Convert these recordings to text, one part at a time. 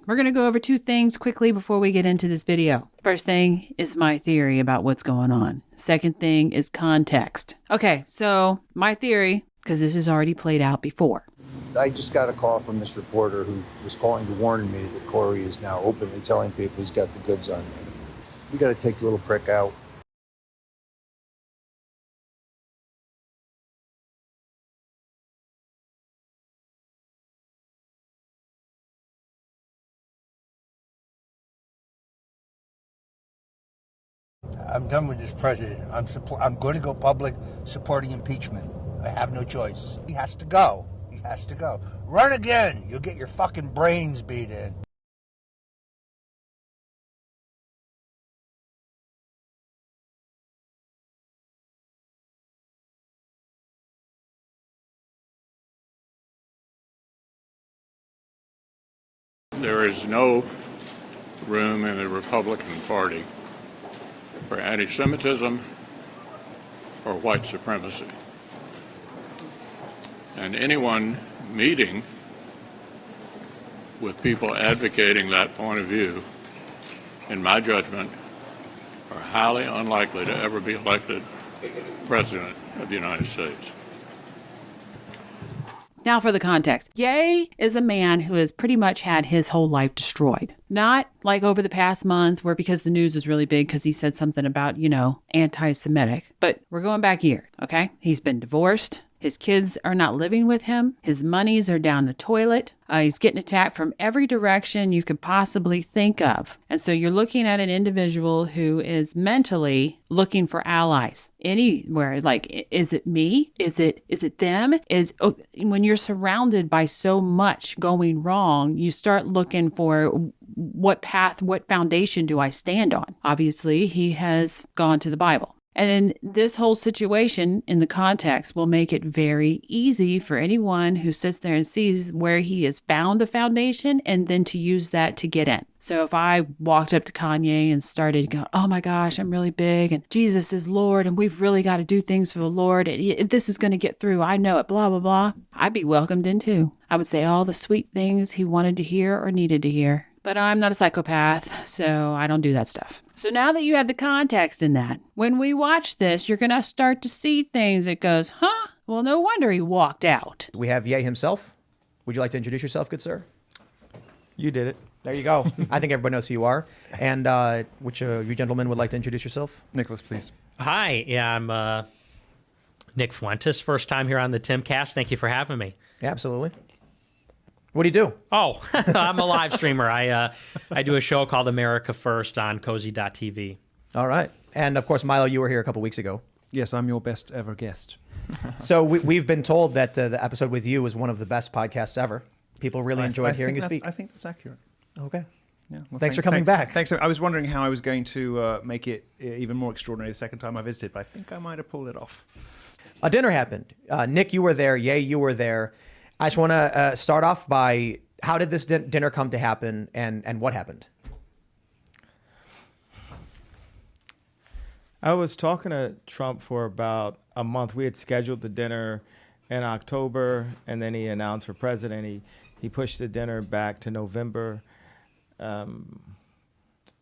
we're going to go over 2 things quickly before we get into this video. First thing is my theory about what's going on. Second thing is context. Okay, so my theory, because this has already played out before. I just got a call from this reporter who was calling to warn me that Corey is now openly telling people he's got the goods on me. We got to take the little prick out. I'm done with this president. I'm going to go public supporting impeachment. I have no choice. He has to go. He has to go. Run again. You'll get your fucking brains beat in. There is no room in the Republican Party for anti-Semitism or white supremacy. And anyone meeting with people advocating that point of view, in my judgment, are highly unlikely to ever be elected President of the United States. Now for the context. Ye is a man who has pretty much had his whole life destroyed. Not like over the past month where because the news is really big because he said something about, anti-Semitic. But we're going back here, okay? He's been divorced. His kids are not living with him. His monies are down the toilet. He's getting attacked from every direction you could possibly think of. And so you're looking at an individual who is mentally looking for allies anywhere. Like, is it me? Is it them? When you're surrounded by so much going wrong, you start looking for what path, what foundation do I stand on? Obviously, he has gone to the Bible. And then this whole situation in the context will make it very easy for anyone who sits there and sees where he has found a foundation and then to use that to get in. So if I walked up to Kanye and started going, oh my gosh, I'm really big and Jesus is Lord and we've really got to do things for the Lord. This is going to get through. I know it, blah, blah, blah. I'd be welcomed in too. I would say all the sweet things he wanted to hear or needed to hear. But I'm not a psychopath, so I don't do that stuff. So now that you have the context in that, when we watch this, you're going to start to see things that goes, well, no wonder he walked out. We have Ye himself. Would you like to introduce yourself, good sir? You did it. There you go. I think everybody knows who you are. And which you gentlemen would like to introduce yourself? Nicholas, please. Hi, yeah, I'm Nick Fuentes. First time here on the Timcast. Thank you for having me. Yeah, absolutely. What do you do? Oh, I'm a live streamer. I do a show called America First on cozy.tv. All right. And of course, Milo, you were here a couple weeks ago. Yes, I'm your best ever guest. So we've been told that the episode with you was one of the best podcasts ever. People really enjoyed hearing you speak. I think that's accurate. Okay. Yeah. Well, thanks for coming back. Thanks. I was wondering how I was going to make it even more extraordinary the second time I visited, but I think I might have pulled it off. A dinner happened. Nick, you were there. Ye, you were there. I just want to start off by how did this dinner come to happen and what happened? I was talking to Trump for about a month. We had scheduled the dinner in October, and then he announced for president. He pushed the dinner back to November.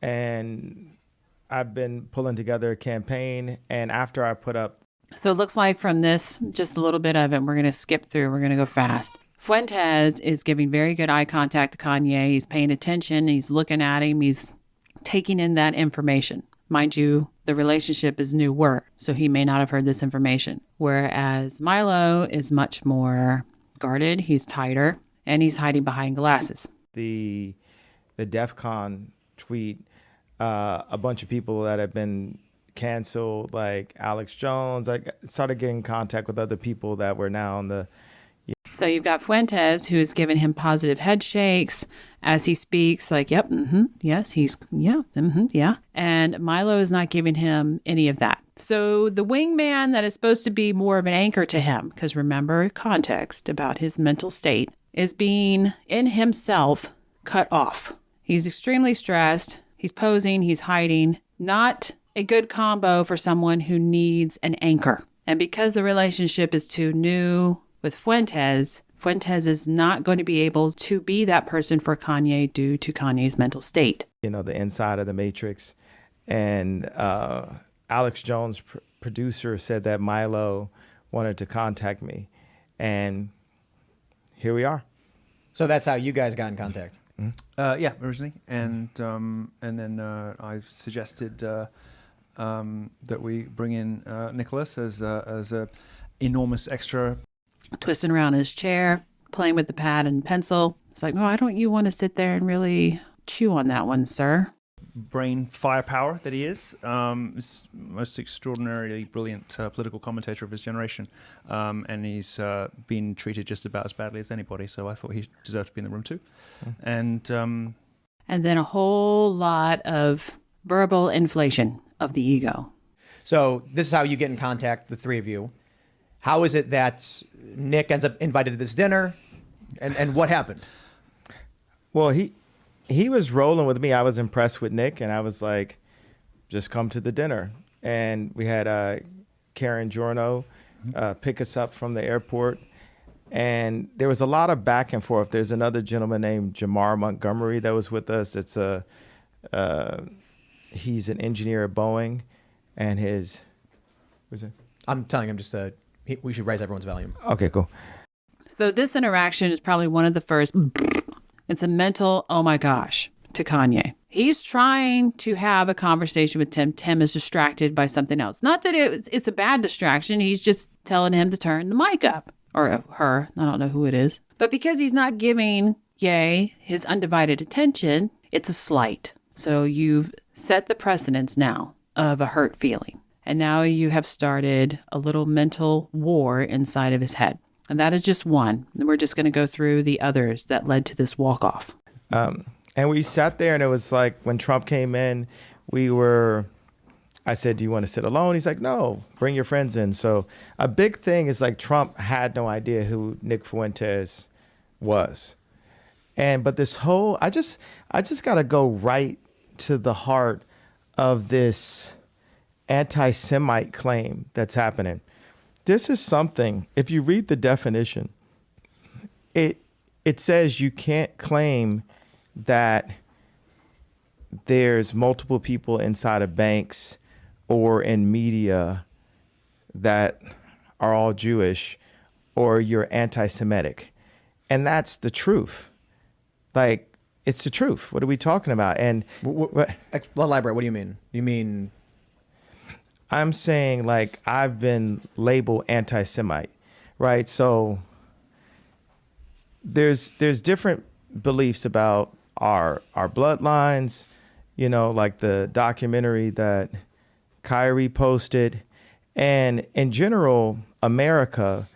And I've been pulling together a campaign, and after I put up... So it looks like from this, just a little bit of it, we're going to skip through. We're going to go fast. Fuentes is giving very good eye contact to Kanye. He's paying attention. He's looking at him. He's taking in that information. Mind you, the relationship is newer, so he may not have heard this information. Whereas Milo is much more guarded. He's tighter, and he's hiding behind glasses. The DEF CON tweet, a bunch of people that have been canceled, like Alex Jones. I started getting in contact with other people that were now on the... So you've got Fuentes, who is giving him positive head shakes as he speaks, like, yep, yes, yeah. And Milo is not giving him any of that. So the wingman that is supposed to be more of an anchor to him, because remember context about his mental state, is being in himself cut off. He's extremely stressed. He's posing, he's hiding. Not a good combo for someone who needs an anchor. And because the relationship is too new with Fuentes, Fuentes is not going to be able to be that person for Kanye due to Kanye's mental state. You know, the inside of the Matrix. And Alex Jones, producer, said that Milo wanted to contact me. And here we are. So that's how you guys got in contact. Yeah, originally. And then I suggested that we bring in Nicholas as a enormous extra. Twisting around his chair, playing with the pad and pencil. It's like, why don't you want to sit there and really chew on that one, sir? Brain firepower that he is most extraordinarily brilliant political commentator of his generation, and he's been treated just about as badly as anybody, so I thought he deserved to be in the room too. And then a whole lot of verbal inflation of the ego. So this is how you get in contact, the three of you. How is it that Nick ends up invited to this dinner, and what happened? Well, he was rolling with me. I was impressed with Nick, and I was like, just come to the dinner. And we had Karen Giorno pick us up from the airport. And there was a lot of back and forth. There's another gentleman named Jamar Montgomery that was with us. He's an engineer at Boeing, and I'm telling him just we should raise everyone's volume. Okay, cool. So this interaction is probably one of the first. It's a mental, oh my gosh, to Kanye. He's trying to have a conversation with Tim. Tim is distracted by something else. Not that it's a bad distraction. He's just telling him to turn the mic up. Or her. I don't know who it is. But because he's not giving Ye his undivided attention, it's a slight. So you've set the precedence now of a hurt feeling. And now you have started a little mental war inside of his head. And that is just one. And we're just going to go through the others that led to this walk-off. And we sat there, and it was like when Trump came in, I said, do you want to sit alone? He's like, no, bring your friends in. So a big thing is like Trump had no idea who Nick Fuentes was. But this whole, I just got to go right to the heart of this anti-Semite claim that's happening. This is something, if you read the definition, it says you can't claim that there's multiple people inside of banks or in media that are all Jewish or you're anti-Semitic. And that's the truth. Like, it's the truth. What are we talking about? And Elaborate, what do you mean? You mean... I'm saying, like, I've been labeled anti-Semite, right? So there's different beliefs about our bloodlines, you know, like the documentary that Kyrie posted. And in general, America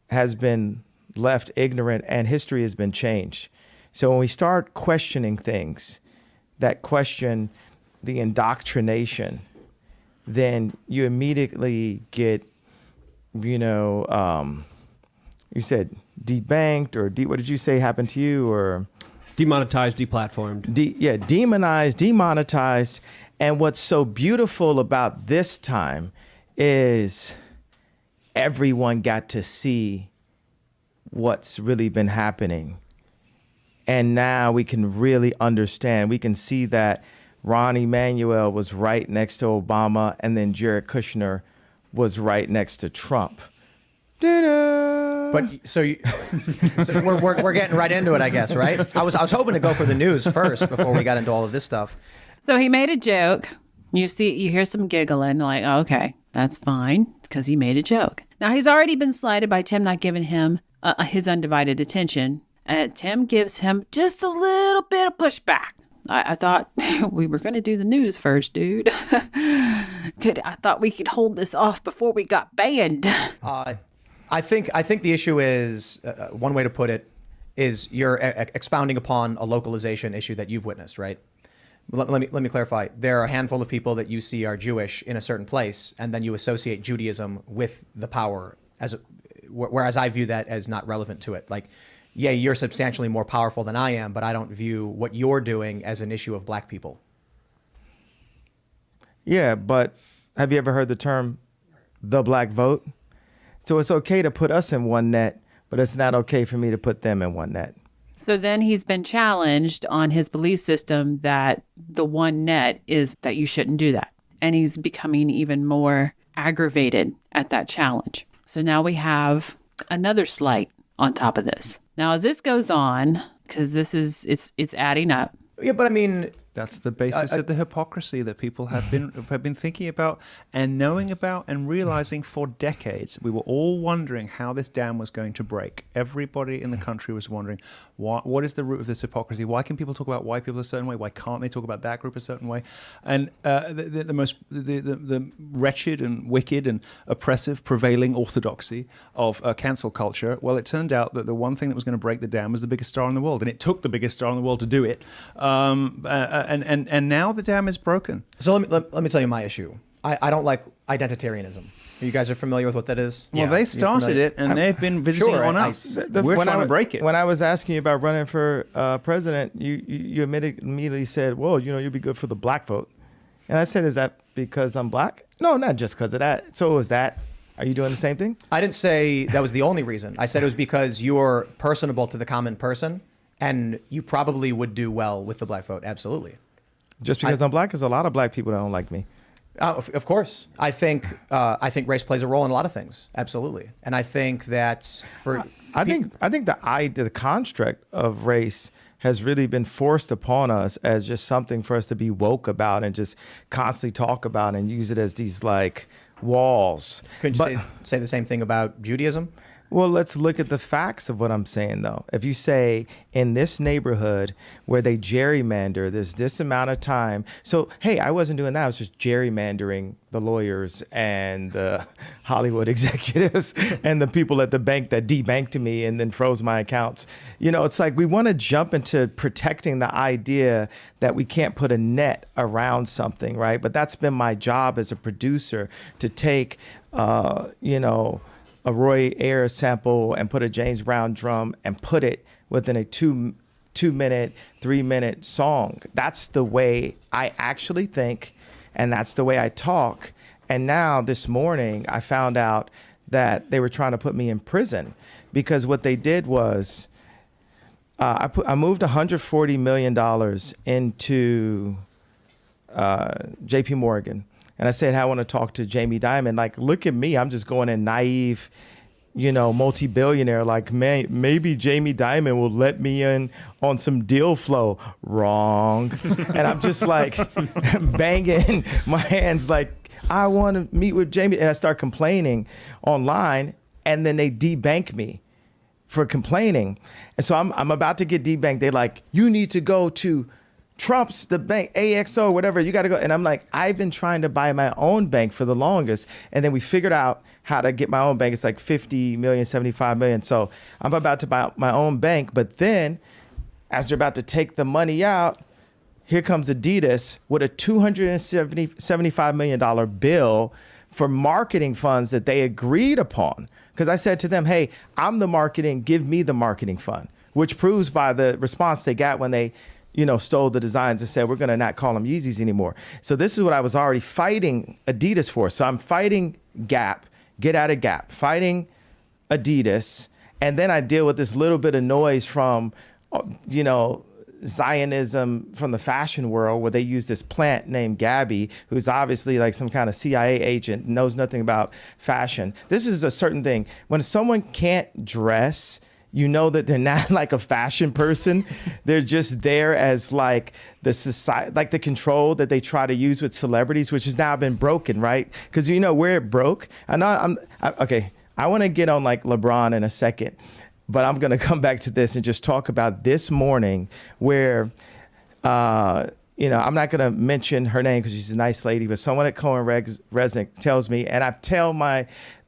has been left ignorant and history has been changed. So when we start questioning things that question the indoctrination, then you immediately get, you said debanked or what did you say happened to you? Or demonetized, deplatformed. Demonized, demonetized. And what's so beautiful about this time is everyone got to see what's really been happening. And now we can really understand. We can see that Ron Emanuel was right next to Obama, and then Jared Kushner was right next to Trump. Ta-da! But so we're getting right into it, I guess, right? I was hoping to go for the news first before we got into all of this stuff. So he made a joke. You hear some giggling, like, oh, okay, that's fine, because he made a joke. Now he's already been slighted by Tim not giving him his undivided attention. Tim gives him just a little bit of pushback. I thought we were going to do the news first, dude. I thought we could hold this off before we got banned. I think the issue is, one way to put it, is you're expounding upon a localization issue that you've witnessed, right? Let me clarify. There are a handful of people that you see are Jewish in a certain place, and then you associate Judaism with the power, whereas I view that as not relevant to it. Like, yeah, you're substantially more powerful than I am, but I don't view what you're doing as an issue of black people. Yeah, but have you ever heard the term the black vote? So it's okay to put us in one net, but it's not okay for me to put them in one net. So then he's been challenged on his belief system that the one net is that you shouldn't do that. And he's becoming even more aggravated at that challenge. So now we have another slight on top of this. Now, as this goes on, because it's adding up. Yeah, but I mean, that's the basis of the hypocrisy that people have been thinking about and knowing about and realizing for decades. We were all wondering how this dam was going to break. Everybody in the country was wondering, what is the root of this hypocrisy? Why can people talk about white people a certain way? Why can't they talk about that group a certain way? And the wretched and wicked and oppressive prevailing orthodoxy of cancel culture, well, it turned out that the one thing that was going to break the dam was the biggest star in the world. And it took the biggest star in the world to do it. And now the dam is broken. So let me tell you my issue. I don't like identitarianism. You guys are familiar with what that is? Well, they started it, and they've been visiting on us. We're trying to break it. When I was asking you about running for president, you immediately said, well, you'd be good for the black vote. And I said, is that because I'm black? No, not just because of that. So is that, are you doing the same thing? I didn't say that was the only reason. I said it was because you're personable to the common person, and you probably would do well with the black vote. Absolutely. Just because I'm black? Because a lot of black people don't like me. Of course. I think race plays a role in a lot of things. Absolutely. And I think that I think the construct of race has really been forced upon us as just something for us to be woke about and just constantly talk about and use it as these like walls. Couldn't you say the same thing about Judaism? Well, let's look at the facts of what I'm saying, though. If you say in this neighborhood where they gerrymander, there's this amount of time. So, hey, I wasn't doing that. I was just gerrymandering the lawyers and the Hollywood executives and the people at the bank that debanked me and then froze my accounts. It's like we want to jump into protecting the idea that we can't put a net around something, right? But that's been my job as a producer to take, a Roy Ayers sample and put a James Brown drum and put it within a 2-minute, 3-minute song. That's the way I actually think, and that's the way I talk. And now this morning I found out that they were trying to put me in prison because what they did was I moved $140 million into JP Morgan. And I said, I want to talk to Jamie Dimon. Like, look at me. I'm just going in naive, multi-billionaire. Like, maybe Jamie Dimon will let me in on some deal flow. Wrong. And I'm just like banging my hands like, I want to meet with Jamie. And I start complaining online. And then they debank me for complaining. And so I'm about to get debanked. They're like, you need to go to Trump's, the bank, AXO, whatever, you got to go. And I'm like, I've been trying to buy my own bank for the longest. And then we figured out how to get my own bank. It's like 50 million, 75 million. So I'm about to buy my own bank. But then as they're about to take the money out, here comes Adidas with a $275 million bill for marketing funds that they agreed upon. Because I said to them, hey, I'm the marketing, give me the marketing fund, which proves by the response they got when they stole the designs and said, we're going to not call them Yeezys anymore. So this is what I was already fighting Adidas for. So I'm fighting Gap, get out of Gap, fighting Adidas. And then I deal with this little bit of noise from, Zionism from the fashion world where they use this plant named Gabby, who's obviously like some kind of CIA agent, knows nothing about fashion. This is a certain thing. When someone can't dress, that they're not like a fashion person. They're just there as like the society, like the control that they try to use with celebrities, which has now been broken, right? Because where it broke. I want to get on like LeBron in a second, but I'm going to come back to this and just talk about this morning where, I'm not going to mention her name because she's a nice lady, but someone at Cohen Resnick tells me, and I tell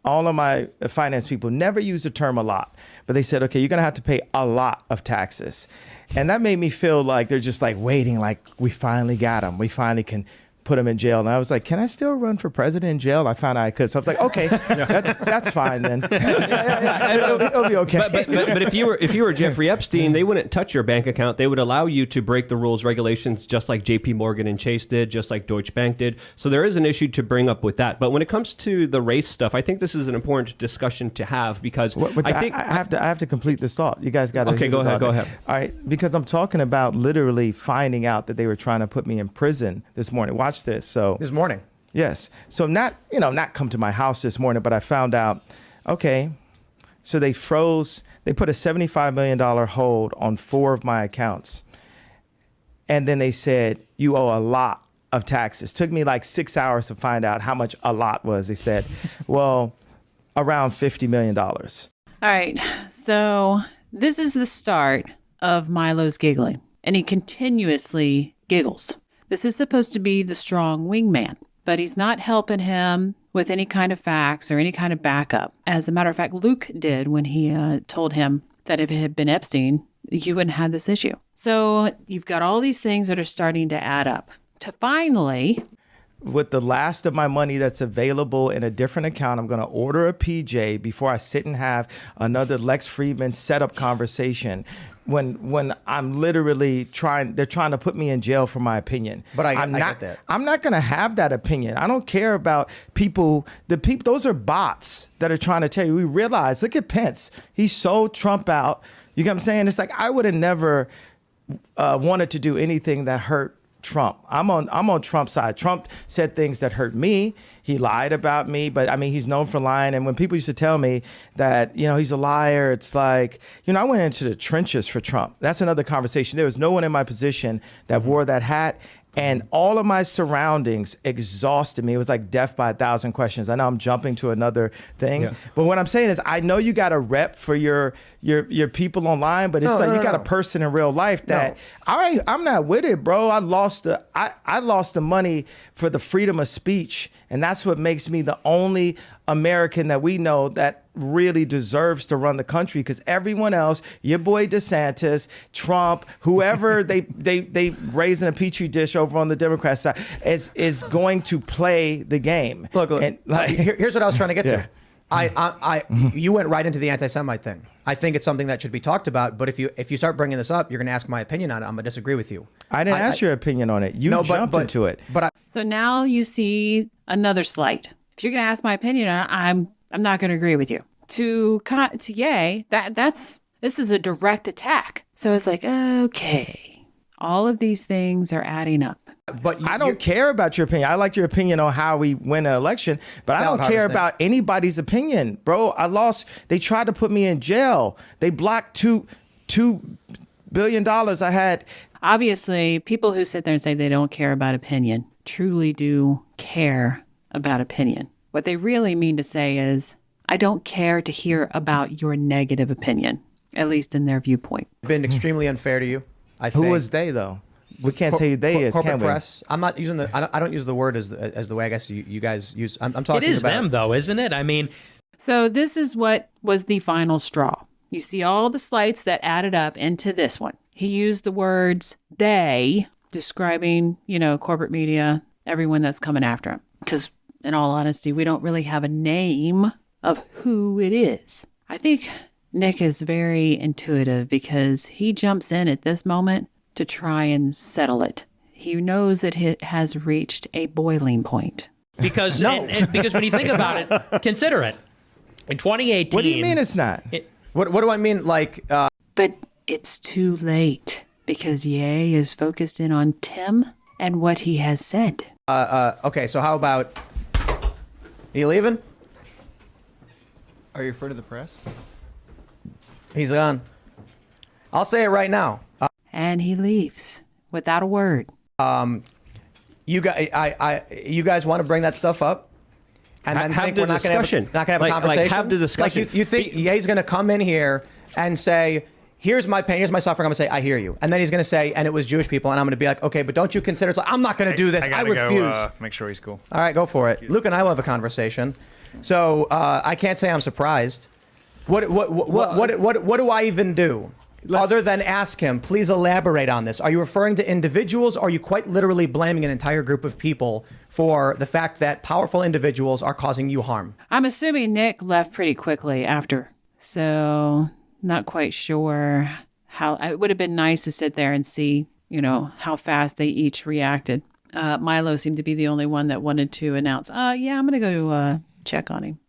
all of my finance people never use the term a lot, but they said, okay, you're going to have to pay a lot of taxes. And that made me feel like they're just like waiting, like we finally got them. We finally can put him in jail. And I was like, can I still run for president in jail? I found out I could. So I was like, okay, that's fine then. It'll be okay. But if you were Jeffrey Epstein, they wouldn't touch your bank account. They would allow you to break the rules, regulations, just like J.P. Morgan and Chase did, just like Deutsche Bank did. So there is an issue to bring up with that. But when it comes to the race stuff, I think this is an important discussion to have because I have to complete this thought. You guys got to. Okay, go ahead. All right, because I'm talking about literally finding out that they were trying to put me in prison this morning. Watch this. So This morning. yes. So not come to my house this morning, but I found out, okay, so they put a $75 million hold on 4 of my accounts. And then they said, you owe a lot of taxes. Took me like 6 hours to find out how much a lot was. They said, well, around $50 million. All right. So this is the start of Milo's giggling, and he continuously giggles. This is supposed to be the strong wingman, but he's not helping him with any kind of facts or any kind of backup. As a matter of fact, Luke did when he told him that if it had been Epstein, you wouldn't have this issue. So you've got all these things that are starting to add up to finally... With the last of my money that's available in a different account, I'm going to order a PJ before I sit and have another Lex Friedman setup conversation. When I'm literally they're trying to put me in jail for my opinion. But I get that. I'm not going to have that opinion. I don't care about people. Those are bots that are trying to tell you. We realize, look at Pence. He sold Trump out. You get what I'm saying? It's like I would have never wanted to do anything that hurt Trump. I'm on Trump's side. Trump said things that hurt me. He lied about me, but I mean, he's known for lying. And when people used to tell me that, he's a liar, it's like, I went into the trenches for Trump. That's another conversation. There was no one in my position that wore that hat. And all of my surroundings exhausted me. It was like death by 1,000 questions. I know I'm jumping to another thing, but what I'm saying is I know you got a rep for your people online, but it's you got a person in real life that I'm not with it, bro. I lost the money for the freedom of speech, and that's what makes me the only American that we know that really deserves to run the country, because everyone else, your boy DeSantis, Trump, whoever they raise in a petri dish over on the Democrat side is going to play the game. Look, and here's what I was trying to get to. You went right into the anti-Semite thing. I think it's something that should be talked about. But if you start bringing this up, you're going to ask my opinion on it. I'm going to disagree with you. I didn't ask your opinion on it. You jumped into it. So now you see another slight. If you're going to ask my opinion on it, I'm not going to agree with you. To Ye, this is a direct attack. So it's like, okay, all of these things are adding up. But I don't care about your opinion. I like your opinion on how we win an election, but I don't care about anybody's opinion, bro. I lost. They tried to put me in jail. They blocked $2 billion I had. Obviously, people who sit there and say they don't care about opinion truly do care about opinion. What they really mean to say is, I don't care to hear about your negative opinion, at least in their viewpoint. Been extremely unfair to you, I think. Who was they, though? We can't say who they is, corporate can we? press. I'm not using I don't use the word as the way I guess you guys use. I'm talking about. It is them, though, isn't it? I mean. So this is what was the final straw. You see all the slights that added up into this one. He used the words they, describing, corporate media, everyone that's coming after him. Because in all honesty, we don't really have a name of who it is. I think Nick is very intuitive because he jumps in at this moment to try and settle it. He knows that it has reached a boiling point. Because because when you think about it, consider it. In 2018. What do you mean it's not? What do I mean? But it's too late because Ye is focused in on Tim and what he has said. Okay, so how about, are you leaving? Are you afraid of the press? He's gone. I'll say it right now. And he leaves without a word. You guys want to bring that stuff up? And then have think the we're not going to have a conversation? Have the discussion. You think Ye's going to come in here and say, here's my pain, here's my suffering. I'm going to say, I hear you. And then he's going to say, and it was Jewish people. And I'm going to be like, okay, but don't you consider, it's like, I'm not going to do this. I refuse. Make sure he's cool. All right, go for it. Luke and I will have a conversation. So I can't say I'm surprised. What do I even do? Other than ask him, please elaborate on this. Are you referring to individuals, or are you quite literally blaming an entire group of people for the fact that powerful individuals are causing you harm? I'm assuming Nick left pretty quickly after. So not quite sure how. It would have been nice to sit there and see, how fast they each reacted. Milo seemed to be the only one that wanted to announce, yeah, I'm going to go check on him.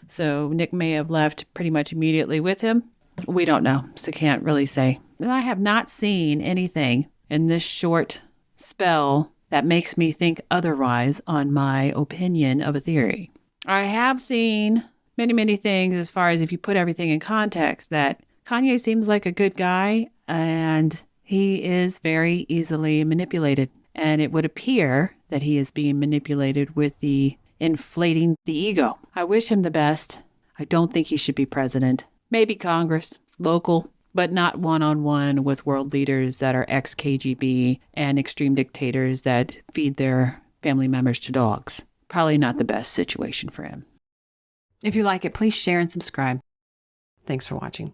So Nick may have left pretty much immediately with him. We don't know, so can't really say. I have not seen anything in this short spell that makes me think otherwise on my opinion of a theory. I have seen many, many things as far as if you put everything in context, that Kanye seems like a good guy and he is very easily manipulated. And it would appear that he is being manipulated with the inflating the ego. I wish him the best. I don't think he should be president. Maybe Congress, local, but not one-on-one with world leaders that are ex-KGB and extreme dictators that feed their family members to dogs. Probably not the best situation for him. If you like it, please share and subscribe. Thanks for watching.